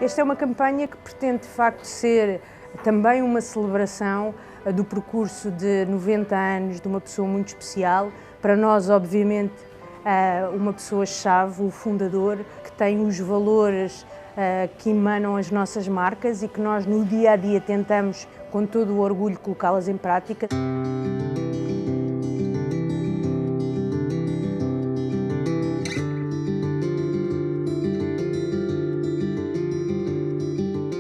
Esta é uma campanha que pretende, de facto, ser também uma celebração do percurso de 90 anos de uma pessoa muito especial. Para nós, obviamente, uma pessoa-chave, o fundador, que tem os valores que emanam as nossas marcas e que nós, no dia-a-dia, tentamos, com todo o orgulho, colocá-las em prática.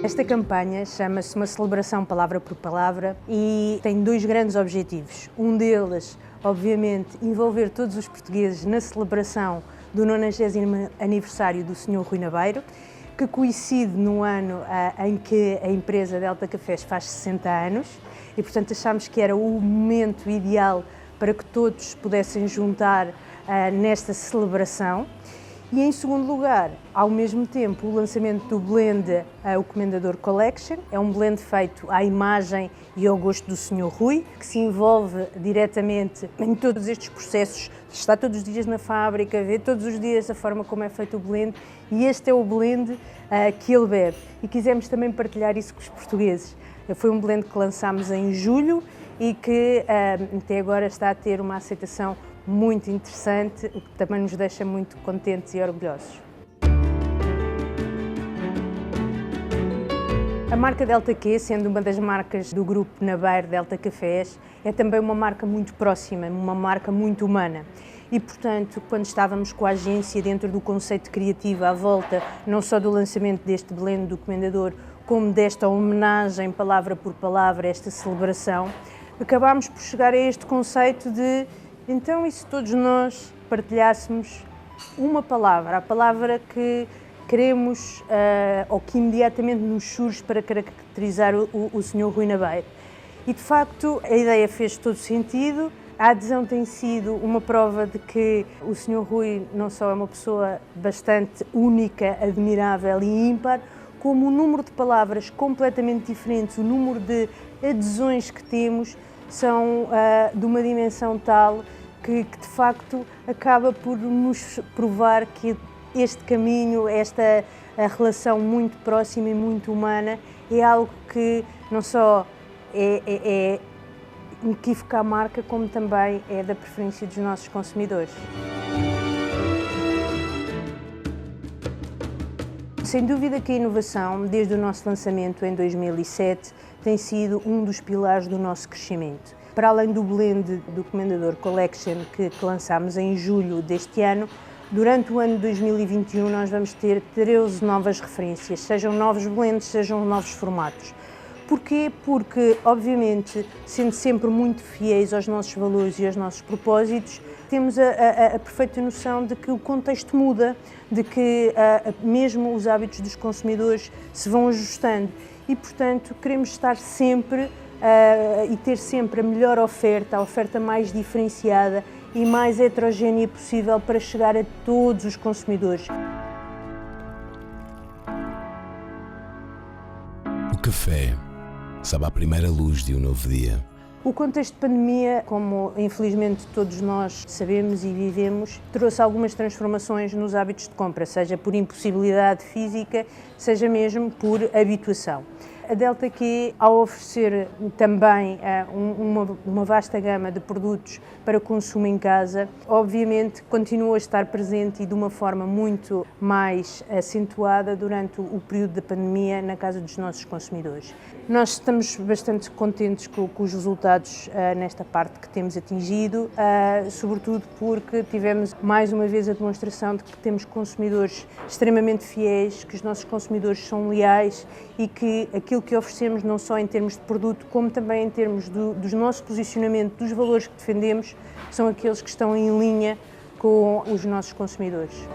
Esta campanha chama-se Uma Celebração Palavra por Palavra e tem dois grandes objetivos. Um deles, obviamente, envolver todos os portugueses na celebração do 90º aniversário do Sr. Rui Nabeiro, que coincide no ano em que a empresa Delta Cafés faz 60 anos e, portanto, achámos que era o momento ideal para que todos pudessem juntar nesta celebração. E, em segundo lugar, ao mesmo tempo, o lançamento do blend, o Comendador Collection. É um blend feito à imagem e ao gosto do Sr. Rui, que se envolve diretamente em todos estes processos, está todos os dias na fábrica, vê todos os dias a forma como é feito o blend, e este é o blend que ele bebe. E quisemos também partilhar isso com os portugueses. Foi um blend que lançámos em julho e que até agora está a ter uma aceitação muito interessante, o que também nos deixa muito contentes e orgulhosos. A marca Delta Q, sendo uma das marcas do grupo Nabeiro Delta Cafés, é também uma marca muito próxima, uma marca muito humana. E, portanto, quando estávamos com a agência dentro do conceito criativo à volta, não só do lançamento deste blend do Comendador, como desta homenagem palavra por palavra, esta celebração, acabámos por chegar a este conceito de então, e se todos nós partilhássemos uma palavra, a palavra que queremos ou que imediatamente nos surge para caracterizar o Sr. Rui Nabeiro. E, de facto, a ideia fez todo sentido. A adesão tem sido uma prova de que o Sr. Rui não só é uma pessoa bastante única, admirável e ímpar, como o número de palavras completamente diferentes, o número de adesões que temos são de uma dimensão tal que de facto acaba por nos provar que este caminho, esta relação muito próxima e muito humana é algo que não só é inequívoco à marca, como também é da preferência dos nossos consumidores. Sem dúvida que a inovação, desde o nosso lançamento em 2007, tem sido um dos pilares do nosso crescimento. Para além do blend do Comendador Collection que lançámos em julho deste ano, durante o ano de 2021 nós vamos ter 13 novas referências, sejam novos blends, sejam novos formatos. Porquê? Porque, obviamente, sendo sempre muito fiéis aos nossos valores e aos nossos propósitos, temos a perfeita noção de que o contexto muda, de que mesmo os hábitos dos consumidores se vão ajustando e, portanto, queremos estar sempre e ter sempre a melhor oferta, a oferta mais diferenciada e mais heterogénea possível para chegar a todos os consumidores. O café sabe à primeira luz de um novo dia. O contexto de pandemia, como infelizmente todos nós sabemos e vivemos, trouxe algumas transformações nos hábitos de compra, seja por impossibilidade física, seja mesmo por habituação. A Delta Q, ao oferecer também uma vasta gama de produtos para consumo em casa, obviamente continua a estar presente e de uma forma muito mais acentuada durante o período da pandemia na casa dos nossos consumidores. Nós estamos bastante contentes com os resultados nesta parte que temos atingido, sobretudo porque tivemos mais uma vez a demonstração de que temos consumidores extremamente fiéis, que os nossos consumidores são leais e que aquilo que oferecemos, não só em termos de produto, como também em termos do nosso posicionamento, dos valores que defendemos, são aqueles que estão em linha com os nossos consumidores.